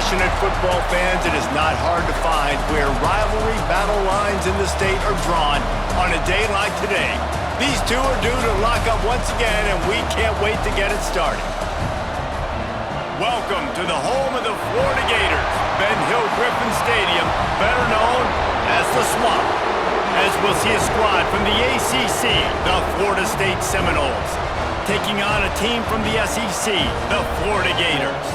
passionate football fans, it is not hard to find where rivalry battle lines in the state are drawn on a day like today. These two are due to lock up once again, and we can't wait to get it started. Welcome to the home of the Florida Gators, Ben Hill Griffin Stadium, better known as the Swamp, as we'll see a squad from the ACC, the Florida State Seminoles, taking on a team from the SEC, the Florida Gators.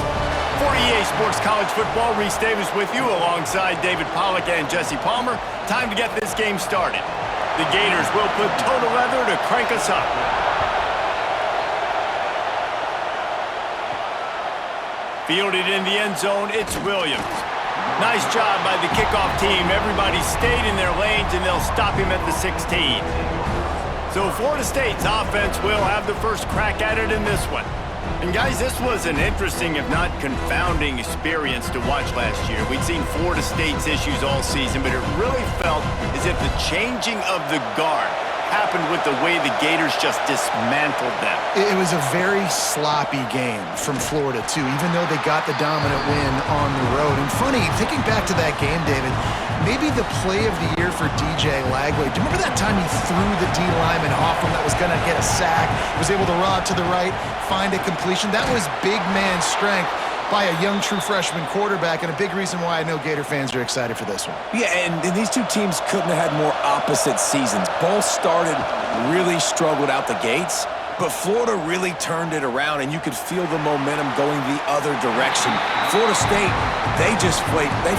For EA Sports College Football, Reese Davis with you alongside David Pollack and Jesse Palmer. Time to get this game started. The Gators will put total leather to crank us up. Fielded in the end zone, it's Williams. Nice job by the kickoff team. Everybody stayed in their lanes, and they'll stop him at the 16. So Florida State's offense will have the first crack at it in this one. And guys, this was an interesting, if not confounding, experience to watch last year. We'd seen Florida State's issues all season, but it really felt as if the changing of the guard happened with the way the Gators just dismantled them. It was a very sloppy game from Florida, too, even though they got the dominant win on the road. And funny, thinking back to that game, David, maybe the play of the year for DJ Lagway. Do you remember that time he threw the D lineman off him that was going to get a sack, was able to rod to the right, find a completion? That was big man strength by a young true freshman quarterback, and a big reason why I know Gator fans are excited for this one. Yeah, and these two teams couldn't have had more opposite seasons. Both started really struggled out the gates, but Florida really turned it around, and you could feel the momentum going the other direction. Florida State, they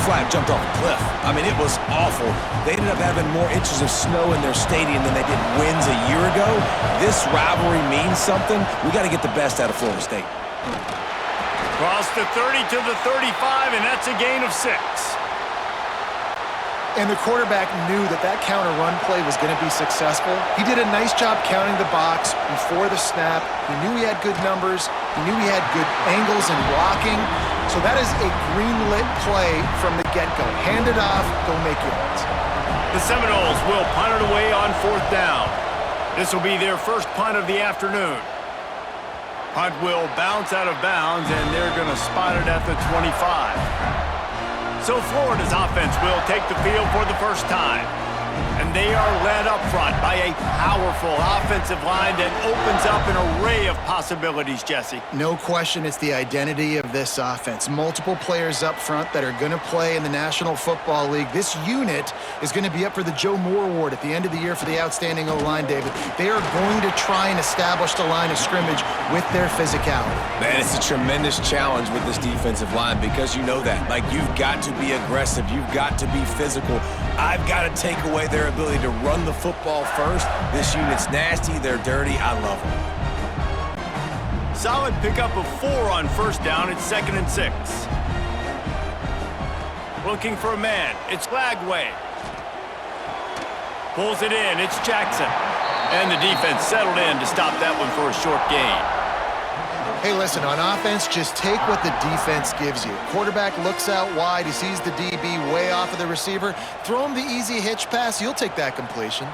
flat jumped off a cliff. I mean, it was awful. They ended up having more inches of snow in their stadium than they did wins a year ago. This rivalry means something. We got to get the best out of Florida State. Cross the 30 to the 35, and that's a gain of 6. And the quarterback knew that counter run play was going to be successful. He did a nice job counting the box before the snap. He knew he had good numbers. He knew he had good angles and blocking. So that is a green-lit play from the get-go. Hand it off, go make yards. The Seminoles will punt it away on 4th down. This will be their first punt of the afternoon. Punt will bounce out of bounds, and they're going to spot it at the 25. So Florida's offense will take the field for the first time. And they are led up front by a powerful offensive line that opens up an array of possibilities, Jesse. No question, it's the identity of this offense. Multiple players up front that are going to play in the National Football League. This unit is going to be up for the Joe Moore Award at the end of the year for the outstanding O-line, David. They are going to try and establish the line of scrimmage with their physicality. Man, it's a tremendous challenge with this defensive line because you know that. Like, you've got to be aggressive. You've got to be physical. I've got to take away their ability to run the football first. This unit's nasty. They're dirty. I love them. Solid pickup of 4 on 1st down. It's 2nd and 6. Looking for a man. It's Lagway. Pulls it in. It's Jackson. And the defense settled in to stop that one for a short gain. Hey, listen, on offense, just take what the defense gives you. Quarterback looks out wide. He sees the DB way off of the receiver. Throw him the easy hitch pass. You'll take that completion.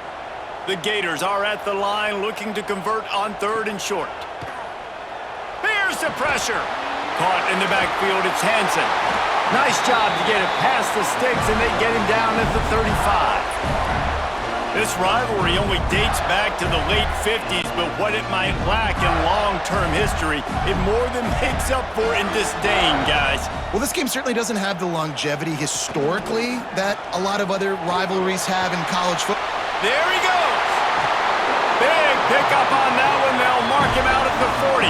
The Gators are at the line looking to convert on 3rd and short. Here's the pressure. Caught in the backfield, it's Hansen. Nice job to get it past the sticks, and they get him down at the 35. This rivalry only dates back to the late 50s, but what it might lack in long-term history, it more than makes up for in disdain, guys. Well, this game certainly doesn't have the longevity historically that a lot of other rivalries have in college football. There he goes. Big pickup on that one. They'll mark him out at the 40.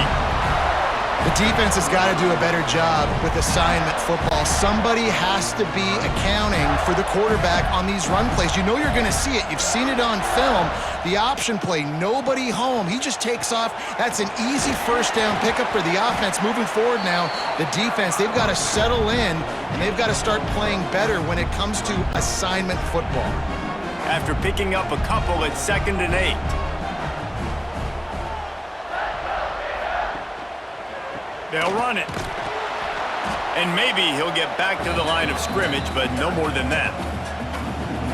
The defense has got to do a better job with assignment football. Somebody has to be accounting for the quarterback on these run plays. You know you're going to see it. You've seen it on film. The option play, nobody home. He just takes off. That's an easy 1st down pickup for the offense. Moving forward now, the defense, they've got to settle in, and they've got to start playing better when it comes to assignment football. After picking up a couple at 2nd and 8. They'll run it. And maybe he'll get back to the line of scrimmage, but no more than that.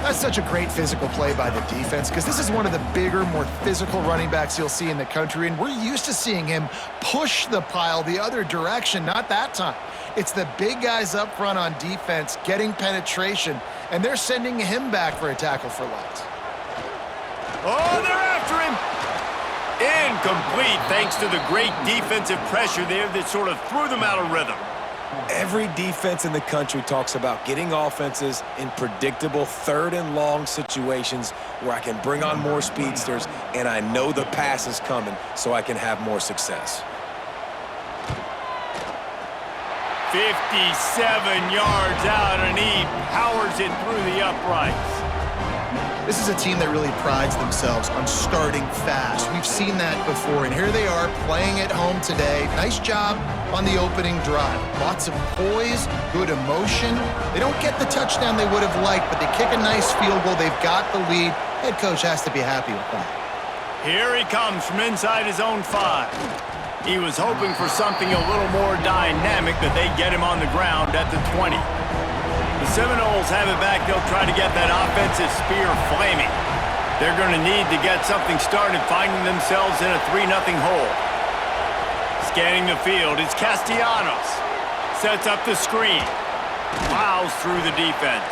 That's such a great physical play by the defense because this is one of the bigger, more physical running backs you'll see in the country, and we're used to seeing him push the pile the other direction, not that time. It's the big guys up front on defense getting penetration, and they're sending him back for a tackle for loss. Oh, they're after him. Incomplete thanks to the great defensive pressure there that sort of threw them out of rhythm. Every defense in the country talks about getting offenses in predictable third and long situations where I can bring on more speedsters and I know the pass is coming so I can have more success. 57 yards out, and he powers it through the uprights. This is a team that really prides themselves on starting fast. We've seen that before, and here they are playing at home today. Nice job on the opening drive. Lots of poise, good emotion. They don't get the touchdown they would have liked, but they kick a nice field goal. They've got the lead. Head coach has to be happy with that. Here he comes from inside his own 5. He was hoping for something a little more dynamic, but they get him on the ground at the 20. The Seminoles have it back. They'll try to get that offensive spear flaming. They're going to need to get something started, finding themselves in a 3-0 hole. Scanning the field, it's Castellanos. Sets up the screen. Plows through the defense.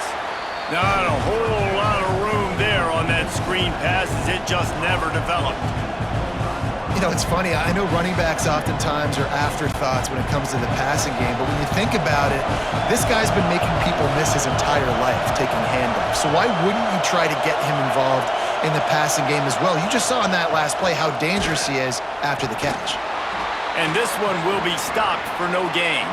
Not a whole lot of room there on that screen pass, as it just never developed. You know, it's funny. I know running backs oftentimes are afterthoughts when it comes to the passing game, but when you think about it, this guy's been making people miss his entire life taking handoffs. So why wouldn't you try to get him involved in the passing game as well? You just saw in that last play how dangerous he is after the catch. And this one will be stopped for no gain.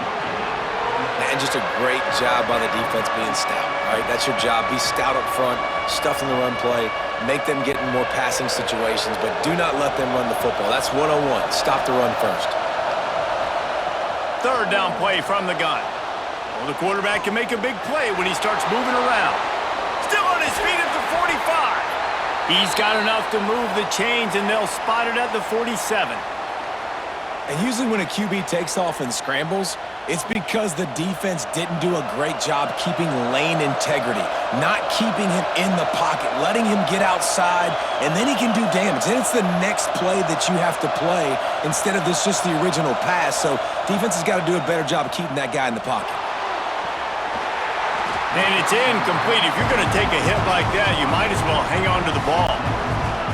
And just a great job by the defense being stout, right? That's your job. Be stout up front, stuff in the run play, make them get in more passing situations, but do not let them run the football. That's 101. Stop the run first. Third down play from the gun. Well, the quarterback can make a big play when he starts moving around. Still on his feet at the 45. He's got enough to move the chains, and they'll spot it at the 47. And usually when a QB takes off and scrambles, it's because the defense didn't do a great job keeping lane integrity, not keeping him in the pocket, letting him get outside, and then he can do damage. Then it's the next play that you have to play instead of this just the original pass. So defense has got to do a better job of keeping that guy in the pocket. And it's incomplete. If you're going to take a hit like that, you might as well hang on to the ball.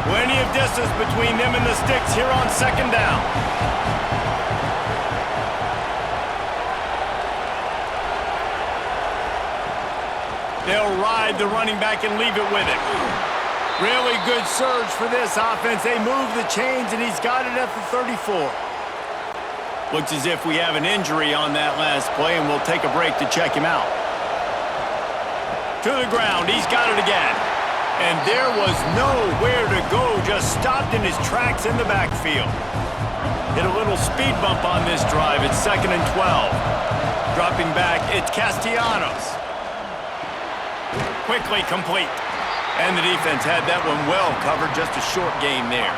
Plenty of distance between them and the sticks here on second down. They'll ride the running back and leave it with him. Really good surge for this offense. They move the chains, and he's got it at the 34. Looks as if we have an injury on that last play, and we'll take a break to check him out. To the ground. He's got it again. And there was nowhere to go. Just stopped in his tracks in the backfield. Hit a little speed bump on this drive. It's 2nd and 12. Dropping back, it's Castellanos. Quickly complete. And the defense had that one well covered. Just a short game there.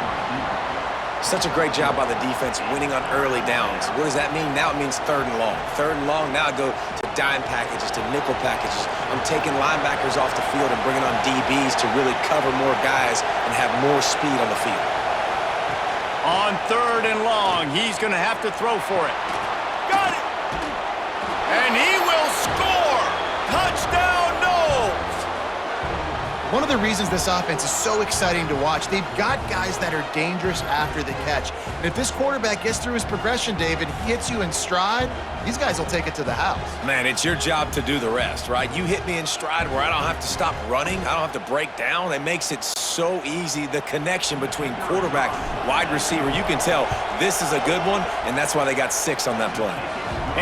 Such a great job by the defense winning on early downs. What does that mean? Now it means 3rd and long. 3rd and long, now I go to dime packages, to nickel packages. I'm taking linebackers off the field and bringing on DBs to really cover more guys and have more speed on the field. On 3rd and long, he's going to have to throw for it. Got it! And he will score! Touchdown, Noles! One of the reasons this offense is so exciting to watch, they've got guys that are dangerous after the catch. And if this quarterback gets through his progression, David, he hits you in stride, these guys will take it to the house. Man, it's your job to do the rest, right? You hit me in stride where I don't have to stop running. I don't have to break down. It makes it so easy, the connection between quarterback, wide receiver. You can tell this is a good one, and that's why they got 6 on that play.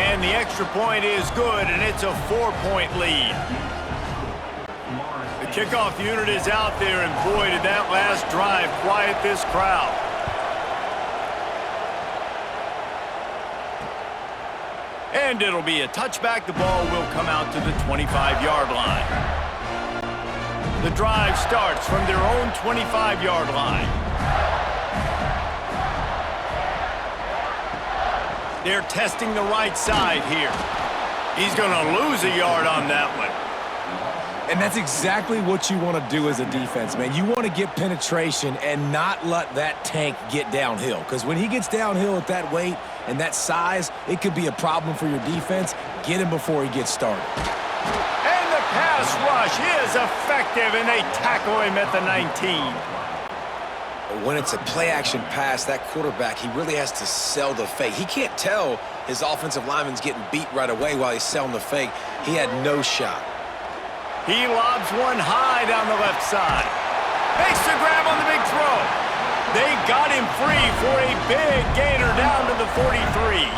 And the extra point is good, and it's a 4-point lead. The kickoff unit is out there, and boy, did that last drive quiet this crowd. And it'll be a touchback. The ball will come out to the 25-yard line. The drive starts from their own 25-yard line. They're testing the right side here. He's going to lose a yard on that one. And that's exactly what you want to do as a defense, man. You want to get penetration and not let that tank get downhill. Because when he gets downhill at that weight and that size, it could be a problem for your defense. Get him before he gets started. And the pass rush is effective, and they tackle him at the 19. When it's a play-action pass, that quarterback, he really has to sell the fake. He can't tell his offensive lineman's getting beat right away while he's selling the fake. He had no shot. He lobs one high down the left side. Makes the grab on the big throw. They got him free for a big gainer down to the 43.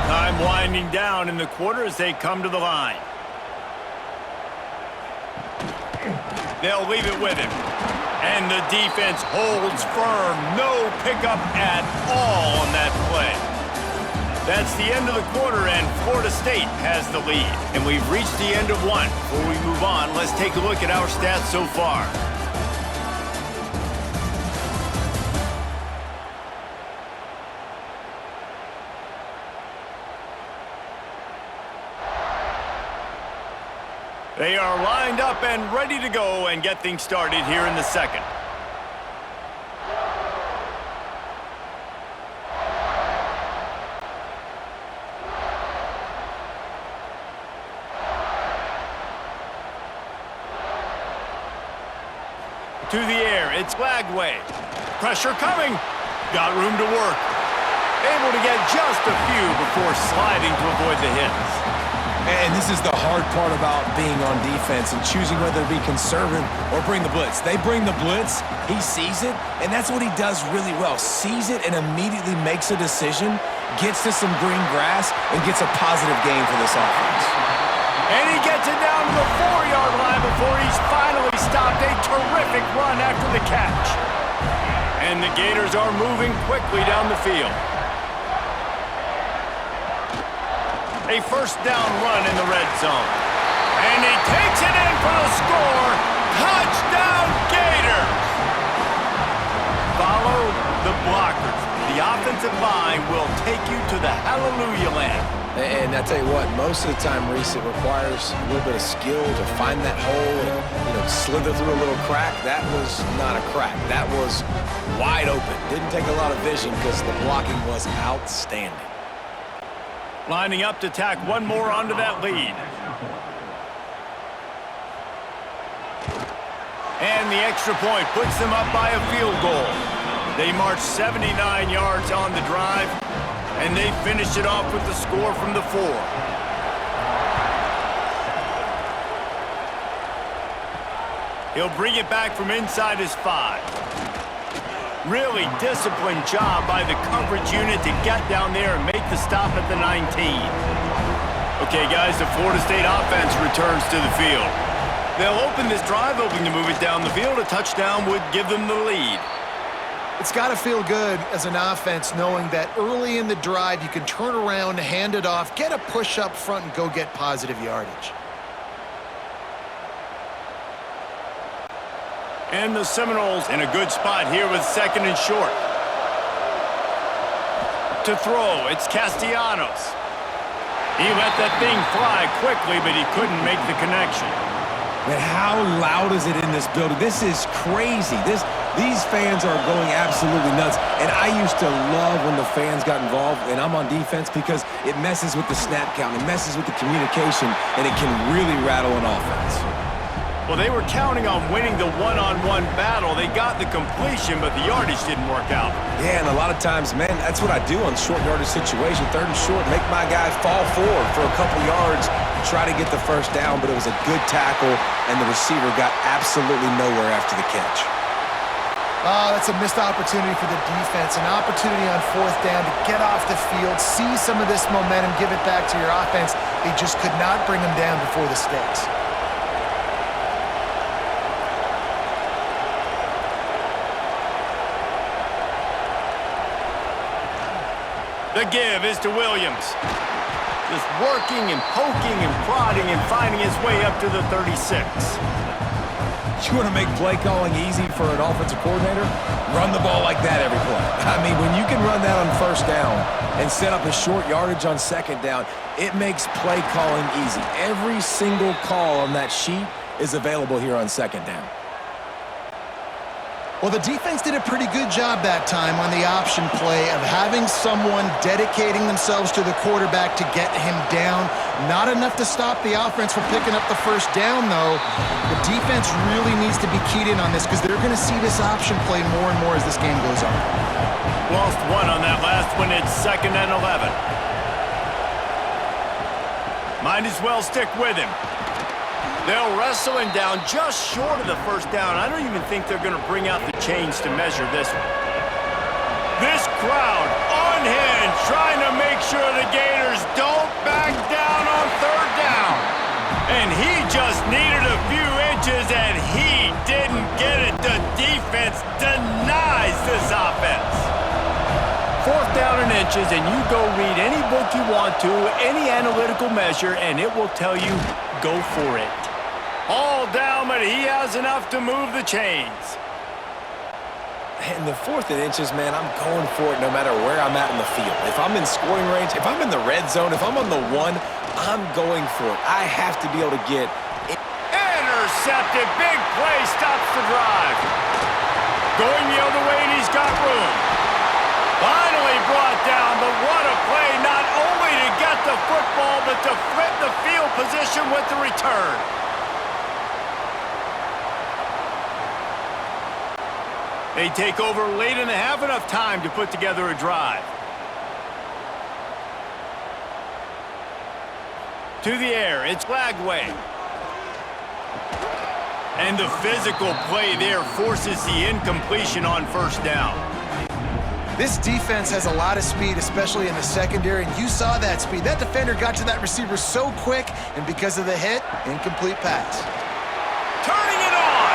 Time winding down in the quarter as they come to the line. They'll leave it with him. And the defense holds firm. No pickup at all on that play. That's the end of the quarter, and Florida State has the lead. And we've reached the end of one. Before we move on, let's take a look at our stats so far. They are lined up and ready to go and get things started here in the second. To the air, it's Lagway. Pressure coming. Got room to work. Able to get just a few before sliding to avoid the hits. And this is the hard part about being on defense and choosing whether to be conservative or bring the blitz. They bring the blitz, he sees it, and that's what he does really well. Sees it and immediately makes a decision, gets to some green grass, and gets a positive gain for this offense. And he gets it down to the 4-yard line before he's finally stopped. A terrific run after the catch. And the Gators are moving quickly down the field. A first down run in the red zone. And he takes it in for the score. Touchdown, Gators! Follow the blockers. The offensive line will take you to the hallelujah land. And I tell you what, most of the time, Reese, it requires a little bit of skill to find that hole and, slither through a little crack. That was not a crack. That was wide open. Didn't take a lot of vision because the blocking was outstanding. Lining up to tack one more onto that lead. And the extra point puts them up by a field goal. They march 79 yards on the drive, and they finish it off with the score from the 4. He'll bring it back from inside his 5. Really disciplined job by the coverage unit to get down there and make the stop at the 19. Okay, guys, the Florida State offense returns to the field. They'll open this drive, hoping to move it down the field. A touchdown would give them the lead. It's got to feel good as an offense knowing that early in the drive you can turn around, hand it off, get a push up front, and go get positive yardage. And the Seminoles in a good spot here with second and short. To throw, it's Castellanos. He let that thing fly quickly, but he couldn't make the connection. Man, how loud is it in this building? This is crazy. These fans are going absolutely nuts. And I used to love when the fans got involved, and I'm on defense, because it messes with the snap count, it messes with the communication, and it can really rattle an offense. Well, they were counting on winning the one-on-one battle. They got the completion, but the yardage didn't work out. Yeah, and a lot of times, man, that's what I do on short yardage situation. Third and short, make my guy fall forward for a couple yards, try to get the first down, but it was a good tackle, and the receiver got absolutely nowhere after the catch. Oh, that's a missed opportunity for the defense. An opportunity on fourth down to get off the field, see some of this momentum, give it back to your offense. They just could not bring them down before the sticks. The give is to Williams. Just working and poking and prodding and finding his way up to the 36. You want to make play calling easy for an offensive coordinator? Run the ball like that every play. I mean, when you can run that on first down and set up a short yardage on second down, it makes play calling easy. Every single call on that sheet is available here on second down. Well, the defense did a pretty good job that time on the option play of having someone dedicating themselves to the quarterback to get him down. Not enough to stop the offense from picking up the first down, though. The defense really needs to be keyed in on this because they're going to see this option play more and more as this game goes on. Lost one on that last one. It's 2nd and 11. Might as well stick with him. They'll wrestle him down just short of the first down. I don't even think they're going to bring out the chains to measure this one. This crowd unhinged, trying to make sure the Gators don't back down on 3rd down. And he just needed a few inches, and he didn't get it. The defense denies this offense. 4th down and inches, and you go read any book you want to, any analytical measure, and it will tell you, go for it. All down, but he has enough to move the chains. In the 4th and inches, man, I'm going for it no matter where I'm at in the field. If I'm in scoring range, if I'm in the red zone, if I'm on the 1, I'm going for it. I have to be able to get it. Intercepted. Big play stops the drive. Going the other way, and he's got room. Finally brought down, but what a play, not only to get the football, but to flip the field position with the return. They take over late and have enough time to put together a drive. To the air, it's Flagway. And the physical play there forces the incompletion on 1st down. This defense has a lot of speed, especially in the secondary, and you saw that speed. That defender got to that receiver so quick, and because of the hit, incomplete pass. Turning it on!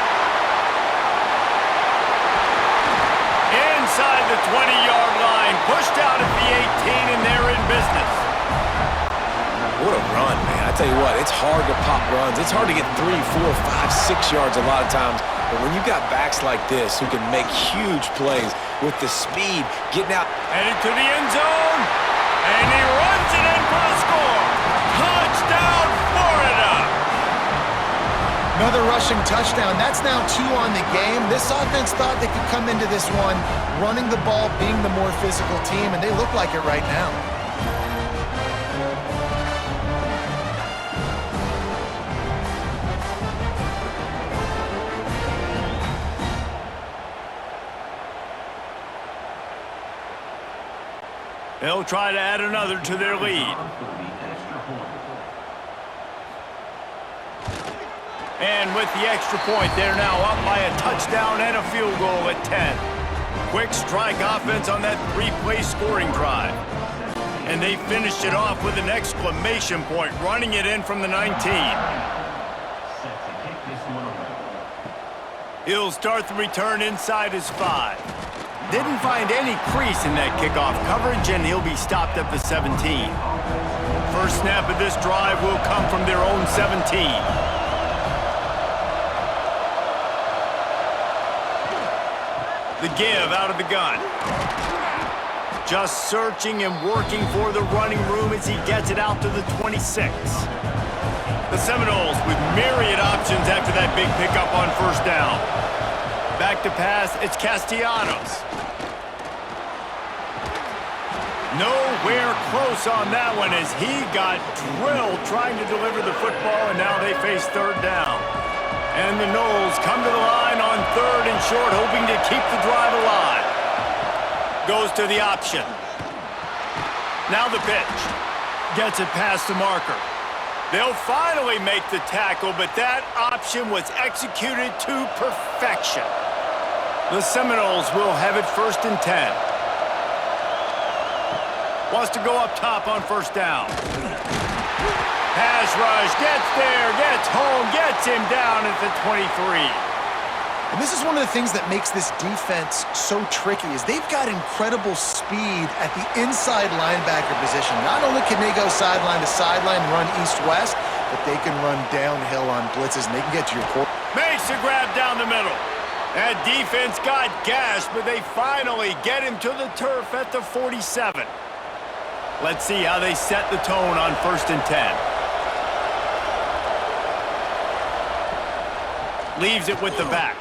Inside the 20-yard line, pushed out at the 18, and they're in business. What a run, man. I tell you what, it's hard to pop runs. It's hard to get 3, 4, 5, 6 yards a lot of times. But when you got backs like this who can make huge plays with the speed, getting out. Headed to the end zone, and he runs it in for the score. Touchdown, Florida! Another rushing touchdown. That's now 2 on the game. This offense thought they could come into this one running the ball, being the more physical team, and they look like it right now. They'll try to add another to their lead. And with the extra point, they're now up by a touchdown and a field goal at 10. Quick strike offense on that 3-play scoring drive. And they finished it off with an exclamation point, running it in from the 19. He'll start the return inside his 5. Didn't find any crease in that kickoff coverage, and he'll be stopped at the 17. First snap of this drive will come from their own 17. The give out of the gun. Just searching and working for the running room as he gets it out to the 26. The Seminoles with myriad options after that big pickup on 1st down. Back to pass, it's Castellanos. Nowhere close on that one as he got drilled trying to deliver the football, and now they face 3rd down. And the Noles come to the line on 3rd and short, hoping to keep the drive alive. Goes to the option. Now the pitch. Gets it past the marker. They'll finally make the tackle, but that option was executed to perfection. The Seminoles will have it 1st and 10. Wants to go up top on 1st down. Pass rush, gets there, gets home, gets him down at the 23. And this is one of the things that makes this defense so tricky is they've got incredible speed at the inside linebacker position. Not only can they go sideline to sideline, run east-west, but they can run downhill on blitzes, and they can get to your quarterback. Makes makes a grab down the middle. That defense got gashed, but they finally get him to the turf at the 47. Let's see how they set the tone on 1st and 10. Leaves it with the back.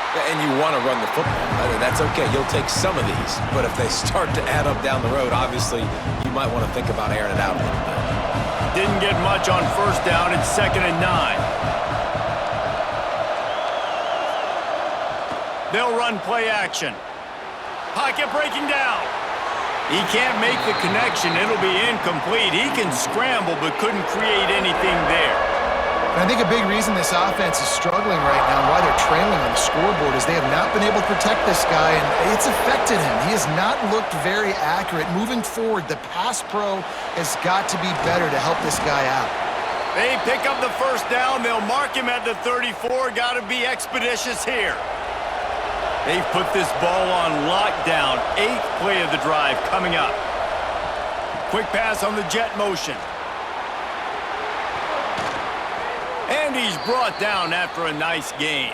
And you want to run the football. That's okay. You'll take some of these. But if they start to add up down the road, obviously, you might want to think about airing it out a little bit. Didn't get much on 1st down. It's 2nd and 9. They'll run play action. Pocket breaking down. He can't make the connection. It'll be incomplete. He can scramble, but couldn't create anything there. And I think a big reason this offense is struggling right now and why they're trailing on the scoreboard is they have not been able to protect this guy, and it's affected him. He has not looked very accurate. Moving forward, the pass pro has got to be better to help this guy out. They pick up the 1st down. They'll mark him at the 34. Got to be expeditious here. They've put this ball on lockdown. 8th play of the drive coming up. Quick pass on the jet motion. And he's brought down after a nice gain.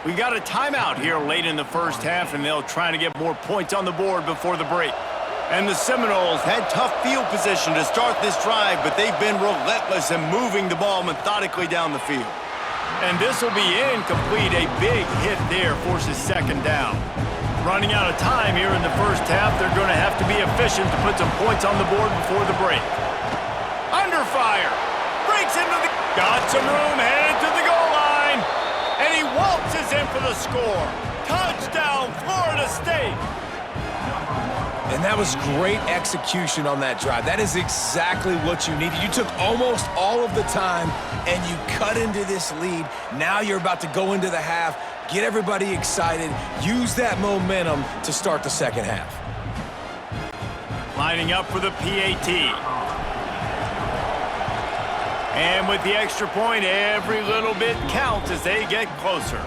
We got a timeout here late in the 1st half, and they'll try to get more points on the board before the break. And the Seminoles had tough field position to start this drive, but they've been relentless in moving the ball methodically down the field. And this will be incomplete. A big hit there forces 2nd down. Running out of time here in the 1st half, they're going to have to be efficient to put some points on the board before the break. Under fire. Breaks into the... Got some room, headed to the goal line. And he waltzes in for the score. Touchdown, Florida State. And that was great execution on that drive. That is exactly what you needed. You took almost all of the time, and you cut into this lead. Now you're about to go into the half, get everybody excited, use that momentum to start the 2nd half. Lining up for the PAT. And with the extra point, every little bit counts as they get closer.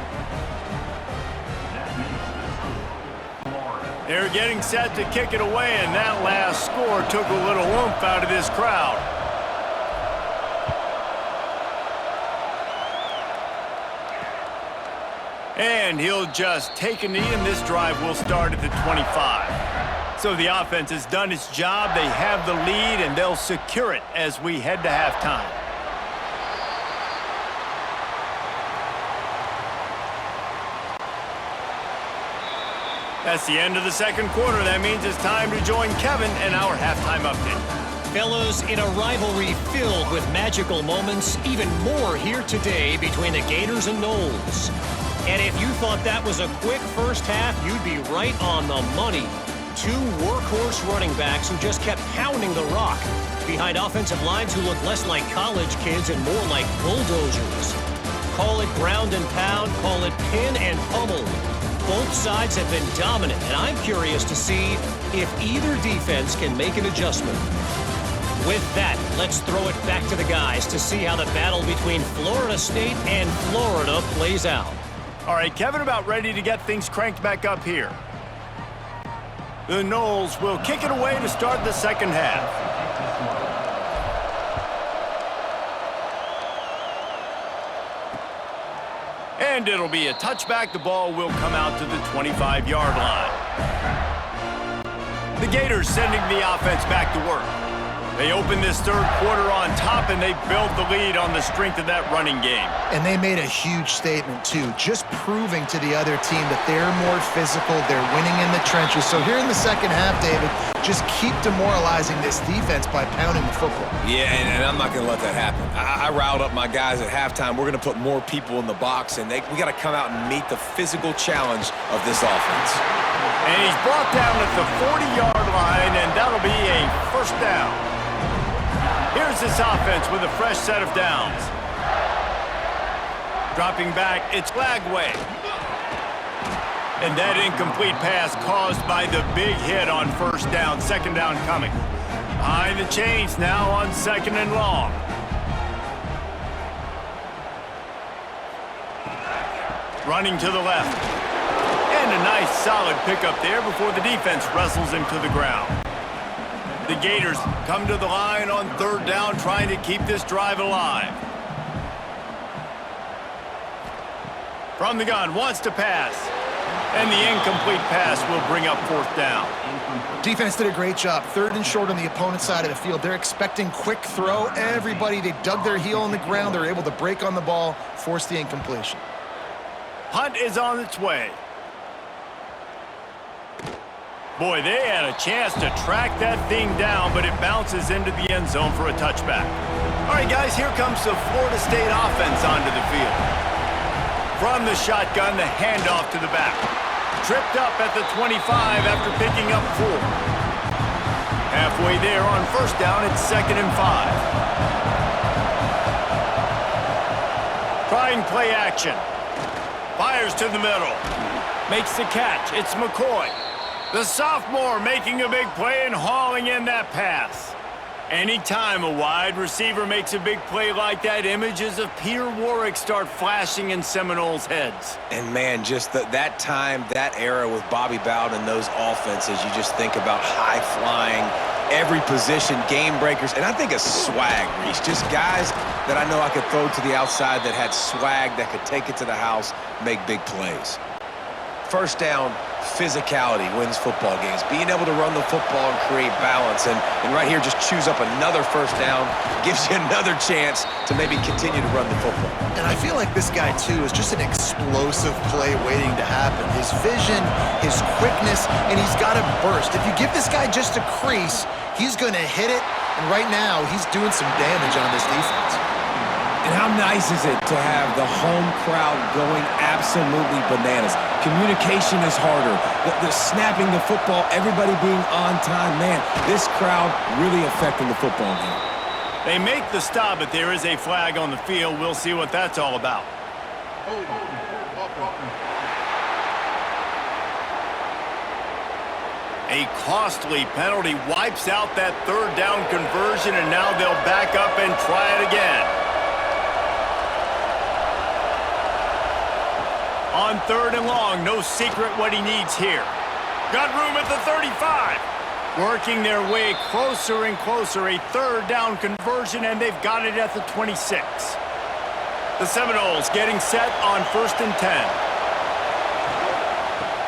They're getting set to kick it away, and that last score took a little oomph out of this crowd. And he'll just take a knee, and this drive will start at the 25. So the offense has done its job. They have the lead, and they'll secure it as we head to halftime. That's the end of the 2nd quarter. That means it's time to join Kevin in our halftime update. Fellas, in a rivalry filled with magical moments, even more here today between the Gators and Noles. And if you thought that was a quick 1st half, you'd be right on the money. 2 workhorse running backs who just kept pounding the rock behind offensive lines who look less like college kids and more like bulldozers. Call it ground and pound, call it pin and pummel. Both sides have been dominant, and I'm curious to see if either defense can make an adjustment. With that, let's throw it back to the guys to see how the battle between Florida State and Florida plays out. All right, Kevin, about ready to get things cranked back up here. The Noles will kick it away to start the 2nd half. And it'll be a touchback. The ball will come out to the 25-yard line. The Gators sending the offense back to work. They open this 3rd quarter on top, and they build the lead on the strength of that running game. And they made a huge statement, too, just proving to the other team that they're more physical, they're winning in the trenches. So here in the 2nd half, David, just keep demoralizing this defense by pounding the football. Yeah, and I'm not going to let that happen. I riled up my guys at halftime. We're going to put more people in the box, and we got to come out and meet the physical challenge of this offense. And he's brought down at the 40-yard line, and that'll be a 1st down. Here's this offense with a fresh set of downs. Dropping back, it's Flagway. And that incomplete pass caused by the big hit on 1st down. 2nd down coming. Behind the chains now on 2nd and long. Running to the left. And a nice solid pickup there before the defense wrestles him to the ground. The Gators come to the line on 3rd down, trying to keep this drive alive. From the gun, wants to pass. And the incomplete pass will bring up 4th down. Defense did a great job. 3rd and short on the opponent's side of the field. They're expecting quick throw. Everybody, they dug their heel on the ground. They're able to break on the ball, force the incompletion. Punt is on its way. Boy, they had a chance to track that thing down, but it bounces into the end zone for a touchback. All right, guys, here comes the Florida State offense onto the field. From the shotgun, the handoff to the back. Tripped up at the 25 after picking up 4. Halfway there on 1st down, it's 2nd and 5. Trying play action. Fires to the middle. Makes the catch. It's McCoy. The sophomore making a big play and hauling in that pass. Anytime a wide receiver makes a big play like that, images of Peter Warrick start flashing in Seminoles' heads. And, man, just that time, that era with Bobby Bowden and those offenses, you just think about high-flying, every position, game breakers, and I think of swag, Reese. Just guys that I know I could throw to the outside that had swag, that could take it to the house, make big plays. 1st down, physicality wins football games. Being able to run the football and create balance. And right here, just choose up another 1st down, gives you another chance to maybe continue to run the football. And I feel like this guy, too, is just an explosive play waiting to happen. His vision, his quickness, and he's got a burst. If you give this guy just a crease, he's going to hit it. And right now, he's doing some damage on this defense. And how nice is it to have the home crowd going absolutely bananas? Communication is harder. The snapping the football, everybody being on time. Man, this crowd really affecting the football game. They make the stop, but there is a flag on the field. We'll see what that's all about. A costly penalty wipes out that 3rd down conversion, and now they'll back up and try it again. On 3rd and long, no secret what he needs here. Got room at the 35. Working their way closer and closer, a 3rd down conversion, and they've got it at the 26. The Seminoles getting set on 1st and 10.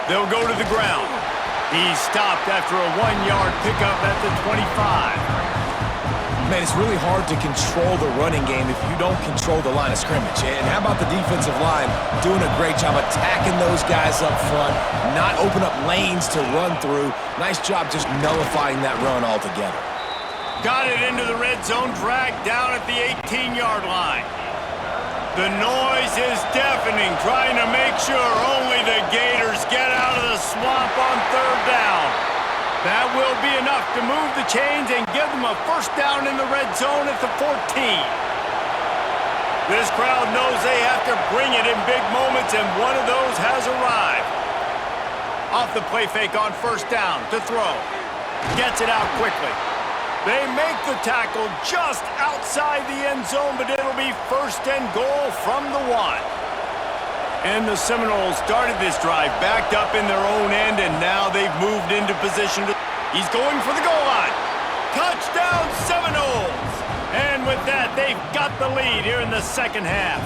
They'll go to the ground. He's stopped after a 1-yard pickup at the 25. Man, it's really hard to control the running game if you don't control the line of scrimmage. And how about the defensive line doing a great job attacking those guys up front, not open up lanes to run through. Nice job just nullifying that run altogether. Got it into the red zone, dragged down at the 18-yard line. The noise is deafening, trying to make sure only the Gators get out of the swamp on 3rd down. That will be enough to move the chains and give them a 1st down in the red zone at the 14. This crowd knows they have to bring it in big moments, and one of those has arrived. Off the play fake on 1st down to throw. Gets it out quickly. They make the tackle just outside the end zone, but it'll be 1st and goal from the 1. And the Seminoles started this drive backed up in their own end, and now they've moved into position. He's going for the goal line. Touchdown, Seminoles! And with that, they've got the lead here in the 2nd half.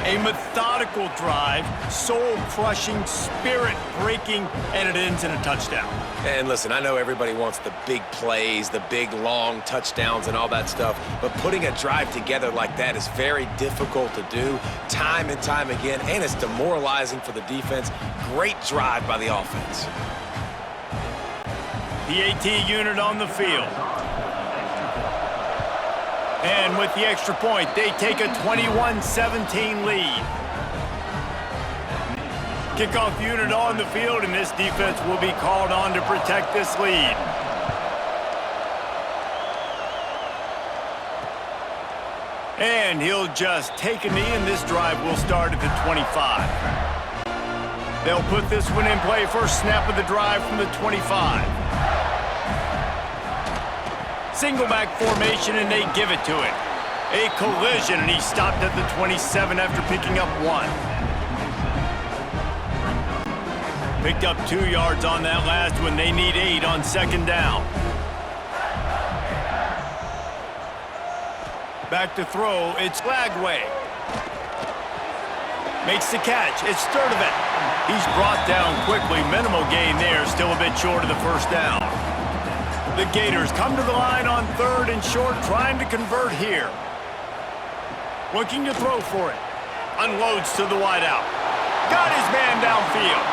A methodical drive, soul-crushing, spirit-breaking, and it ends in a touchdown. And listen, I know everybody wants the big plays, the big, long touchdowns and all that stuff, but putting a drive together like that is very difficult to do time and time again, and it's demoralizing for the defense. Great drive by the offense. The AT unit on the field. And with the extra point, they take a 21-17 lead. Kickoff unit on the field, and this defense will be called on to protect this lead. And he'll just take a knee, and this drive will start at the 25. They'll put this one in play. First snap of the drive from the 25. Single back formation, and they give it to him. A collision, and he stopped at the 27 after picking up 1. Picked up 2 yards on that last one. They need 8 on 2nd down. Back to throw, it's Lagway. Makes the catch. It's Sturdivant. He's brought down quickly. Minimal gain there. Still a bit short of the first down. The Gators come to the line on 3rd and short, trying to convert here. Looking to throw for it. Unloads to the wideout. Got his man downfield.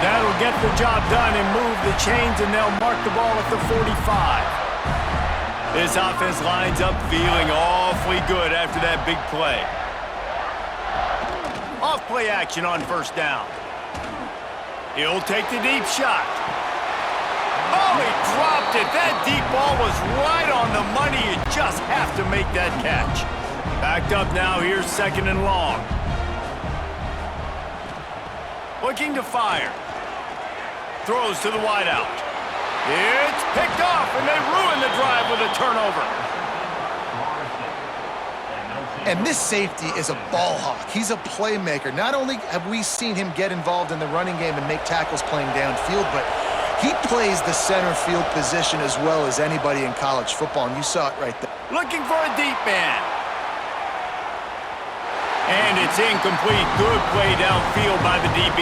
That'll get the job done and move the chains, and they'll mark the ball at the 45. This offense lines up feeling awfully good after that big play. Off-play action on 1st down. He'll take the deep shot. Oh, he dropped it. That deep ball was right on the money. You just have to make that catch. Backed up now. Here's 2nd and long. Looking to fire. Throws to the wideout. It's picked off, and they ruin the drive with a turnover. And this safety is a ball hawk. He's a playmaker. Not only have we seen him get involved in the running game and make tackles playing downfield, but he plays the center field position as well as anybody in college football, and you saw it right there. Looking for a deep man. And it's incomplete. Good play downfield by the DB.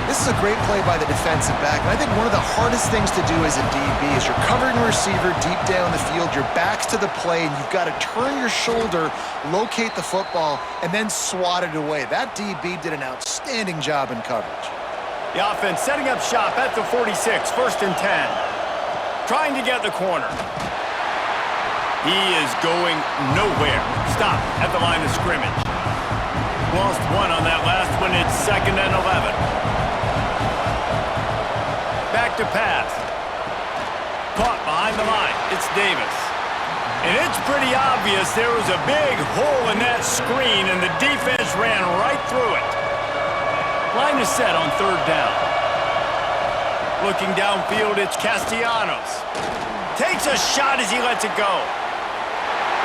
This is a great play by the defensive back, and I think one of the hardest things to do as a DB is you're covering a receiver deep down the field, your back's to the play, and you've got to turn your shoulder, locate the football, and then swat it away. That DB did an outstanding job in coverage. The offense setting up shop at the 46, 1st and 10. Trying to get the corner. He is going nowhere. Stop at the line of scrimmage. Lost 1 on that last one. It's 2nd and 11. Back to pass. Caught behind the line. It's Davis. And it's pretty obvious there was a big hole in that screen, and the defense ran right through it. Line is set on 3rd down. Looking downfield, it's Castellanos. Takes a shot as he lets it go.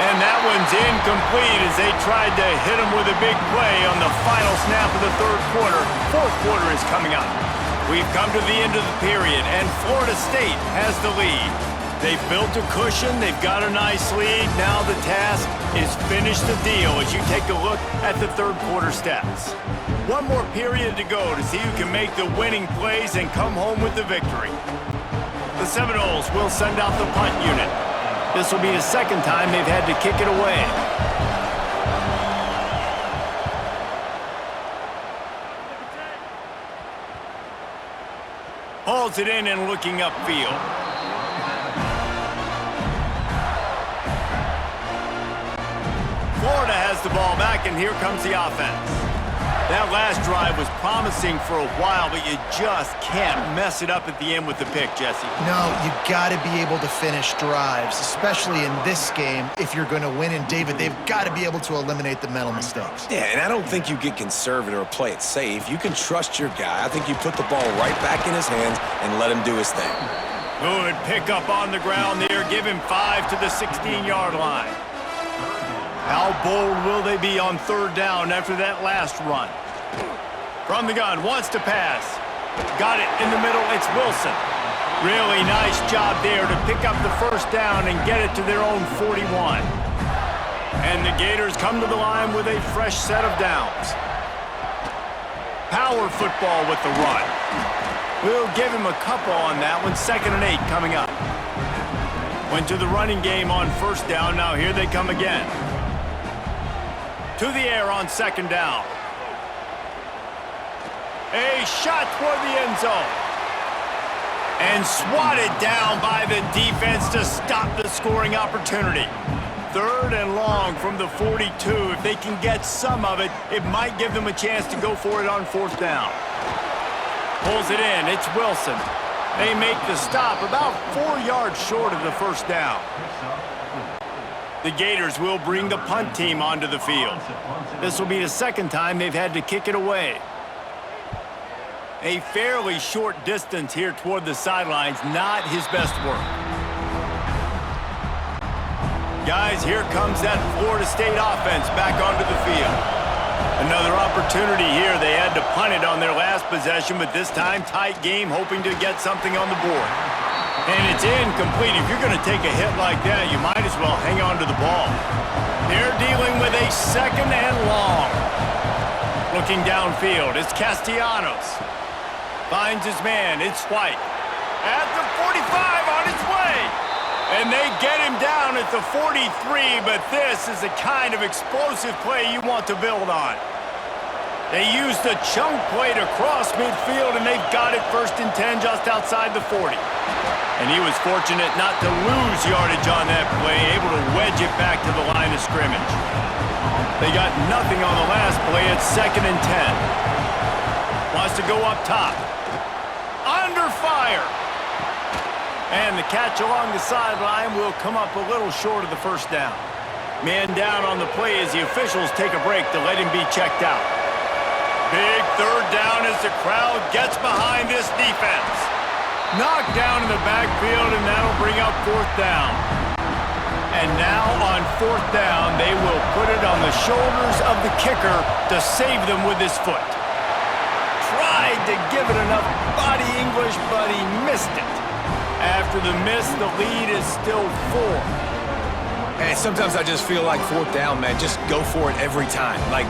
And that one's incomplete as they tried to hit him with a big play on the final snap of the 3rd quarter. 4th quarter is coming up. We've come to the end of the period, and Florida State has the lead. They've built a cushion. They've got a nice lead. Now the task is finish the deal as you take a look at the 3rd quarter stats. One more period to go to see who can make the winning plays and come home with the victory. The Seminoles will send out the punt unit. This will be the 2nd time they've had to kick it away. Hauls it in and looking upfield. Florida has the ball back, and here comes the offense. That last drive was promising for a while, but you just can't mess it up at the end with the pick, Jesse. No, you got to be able to finish drives, especially in this game. If you're going to win, and David, they've got to be able to eliminate the mental mistakes. Yeah, and I don't think you get conservative or play it safe. You can trust your guy. I think you put the ball right back in his hands and let him do his thing. Good pickup on the ground there. Give him 5 to the 16-yard line. How bold will they be on 3rd down after that last run? From the gun, wants to pass. Got it in the middle, it's Wilson. Really nice job there to pick up the 1st down and get it to their own 41. And the Gators come to the line with a fresh set of downs. Power football with the run. We'll give him a couple on that one. 2nd and 8 coming up. Went to the running game on 1st down. Now here they come again. To the air on 2nd down. A shot toward the end zone. And swatted down by the defense to stop the scoring opportunity. 3rd and long from the 42. If they can get some of it, it might give them a chance to go for it on 4th down. Pulls it in. It's Wilson. They make the stop about 4 yards short of the 1st down. The Gators will bring the punt team onto the field. This will be the 2nd time they've had to kick it away. A fairly short distance here toward the sidelines, not his best work. Guys, here comes that Florida State offense back onto the field. Another opportunity here. They had to punt it on their last possession, but this time tight game, hoping to get something on the board. And it's incomplete. If you're going to take a hit like that, you might as well hang on to the ball. They're dealing with a 2nd and long. Looking downfield, it's Castellanos. Finds his man, it's White. At the 45 on its way. And they get him down at the 43, but this is the kind of explosive play you want to build on. They used a chunk play to cross midfield, and they've got it 1st and 10 just outside the 40. And he was fortunate not to lose yardage on that play, able to wedge it back to the line of scrimmage. They got nothing on the last play. It's 2nd and 10. Wants to go up top. Under fire. And the catch along the sideline will come up a little short of the 1st down. Man down on the play as the officials take a break to let him be checked out. Big 3rd down as the crowd gets behind this defense. Knocked down in the backfield, and that'll bring up 4th down. And now on 4th down, they will put it on the shoulders of the kicker to save them with his foot. Tried to give it enough body English, but he missed it. After the miss, the lead is still 4. And sometimes I just feel like 4th down, man, just go for it every time. Like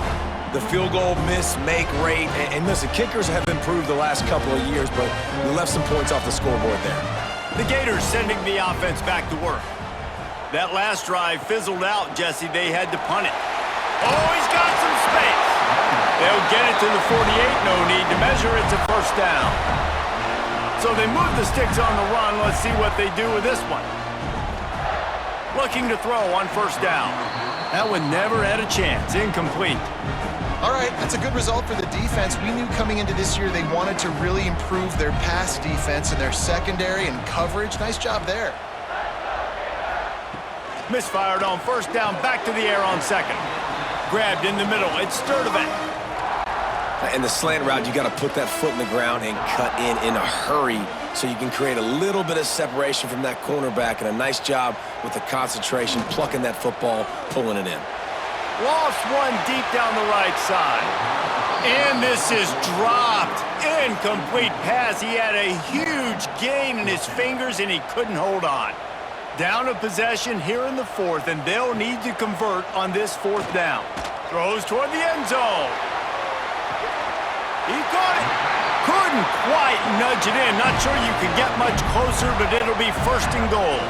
the field goal miss-make rate. And listen, kickers have improved the last couple of years, but we left some points off the scoreboard there. The Gators sending the offense back to work. That last drive fizzled out, Jesse. They had to punt it. Oh, he's got some space. They'll get it to the 48. No need to measure. It's a 1st down. So they move the sticks on the run. Let's see what they do with this one. Looking to throw on 1st down. That one never had a chance. Incomplete. All right, that's a good result for the defense. We knew coming into this year they wanted to really improve their pass defense and their secondary and coverage. Nice job there. Misfired on 1st down, back to the air on 2nd. Grabbed in the middle, it's Sturdivant. In the slant route, you got to put that foot in the ground and cut in a hurry so you can create a little bit of separation from that cornerback, and a nice job with the concentration, plucking that football, pulling it in. Lost one deep down the right side. And this is dropped. Incomplete pass. He had a huge gain in his fingers, and he couldn't hold on. Down a possession here in the 4th, and they'll need to convert on this 4th down. Throws toward the end zone. He caught it. Couldn't quite nudge it in. Not sure you could get much closer, but it'll be 1st and goal.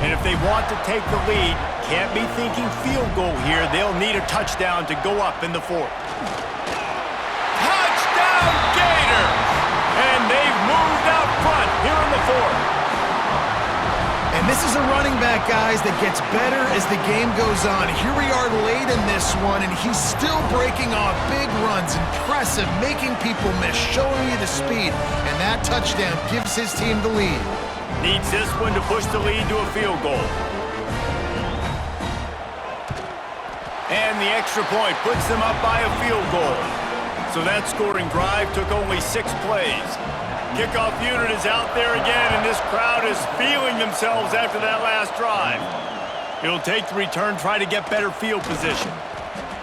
And if they want to take the lead, can't be thinking field goal here. They'll need a touchdown to go up in the 4th. Touchdown, Gators! And they've moved out front here in the 4th. And this is a running back, guys, that gets better as the game goes on. Here we are late in this one, and he's still breaking off big runs. Impressive, making people miss, showing you the speed. And that touchdown gives his team the lead. Needs this one to push the lead to a field goal. And the extra point puts them up by a field goal. So that scoring drive took only 6 plays. Kickoff unit is out there again, and this crowd is feeling themselves after that last drive. He'll take the return, try to get better field position.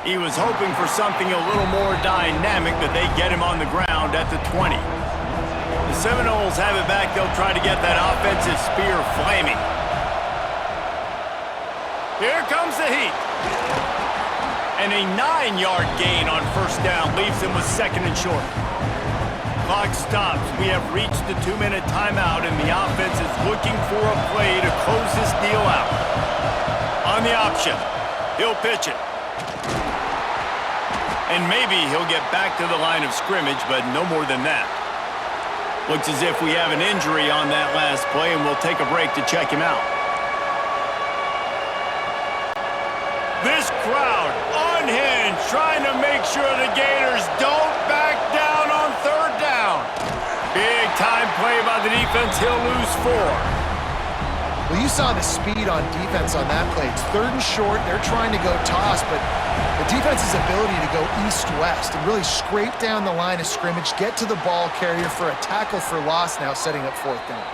He was hoping for something a little more dynamic, but they get him on the ground at the 20. The Seminoles have it back. They'll try to get that offensive spear flaming. Here comes the heat. And a 9-yard gain on 1st down leaves them with 2nd and short. Clock stops. We have reached the 2-minute timeout, and the offense is looking for a play to close this deal out. On the option, he'll pitch it. And maybe he'll get back to the line of scrimmage, but no more than that. Looks as if we have an injury on that last play, and we'll take a break to check him out. This crowd, unhinged, trying to make sure the Gators don't back down on 3rd down. Big time play by the defense. He'll lose 4. Well, you saw the speed on defense on that play. It's 3rd and short. They're trying to go toss, but the defense's ability to go east-west and really scrape down the line of scrimmage, get to the ball carrier for a tackle for loss now, setting up 4th down.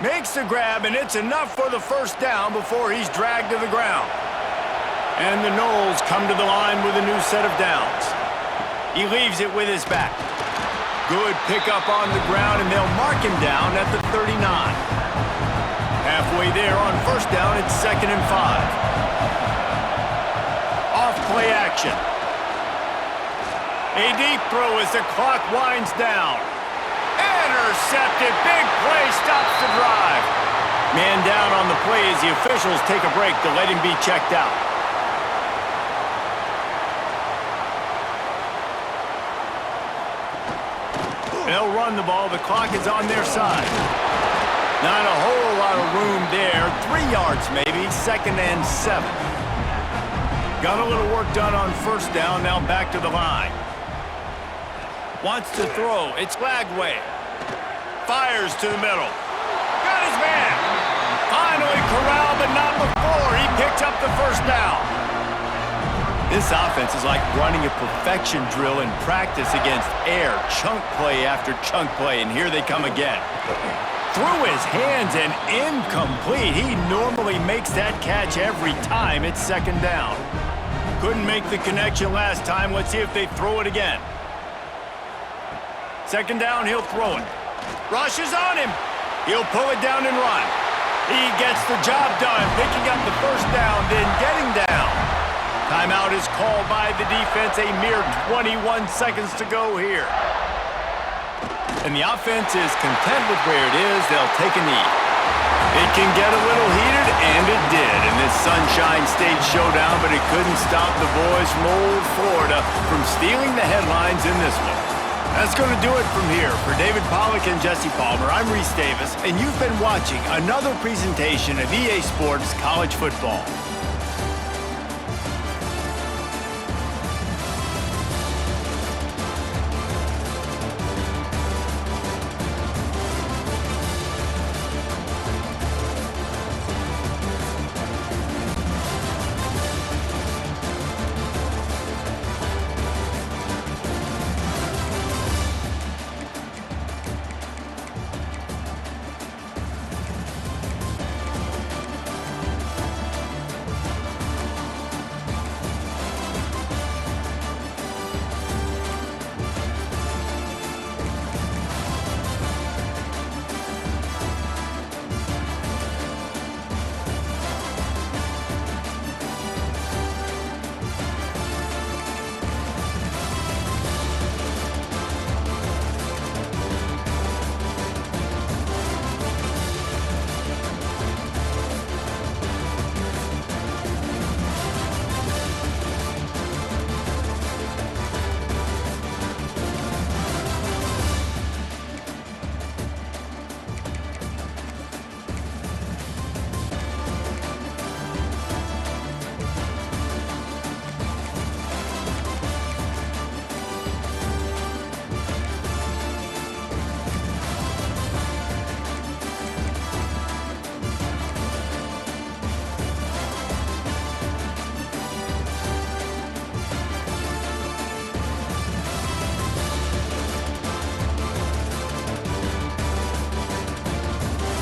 Makes the grab, and it's enough for the 1st down before he's dragged to the ground. And the Noles come to the line with a new set of downs. He leaves it with his back. Good pickup on the ground, and they'll mark him down at the 39. Halfway there on 1st down, it's 2nd and 5. Off play action. A deep throw as the clock winds down. Intercepted. Big play stops the drive. Man down on the play as the officials take a break to let him be checked out. They'll run the ball. The clock is on their side. Not a whole lot of room there. 3 yards maybe. 2nd and 7. Got a little work done on first down. Now back to the line. Wants to throw. It's Lagway. Fires to the middle. Got his man. Finally corralled, but not before. He picks up the first down. This offense is like running a perfection drill in practice against air. Chunk play after chunk play, and here they come again. Through his hands and incomplete. He normally makes that catch every time. It's 2nd down. Couldn't make the connection last time. Let's see if they throw it again. 2nd down, he'll throw it. Rush is on him. He'll pull it down and run. He gets the job done, picking up the first down, then getting down. Timeout is called by the defense. A mere 21 seconds to go here. And the offense is content with where it is. They'll take a knee. It can get a little heated, and it did in this Sunshine State showdown, but it couldn't stop the boys from old Florida from stealing the headlines in this one. That's going to do it from here. For David Pollack and Jesse Palmer, I'm Reese Davis, and you've been watching another presentation of EA Sports College Football.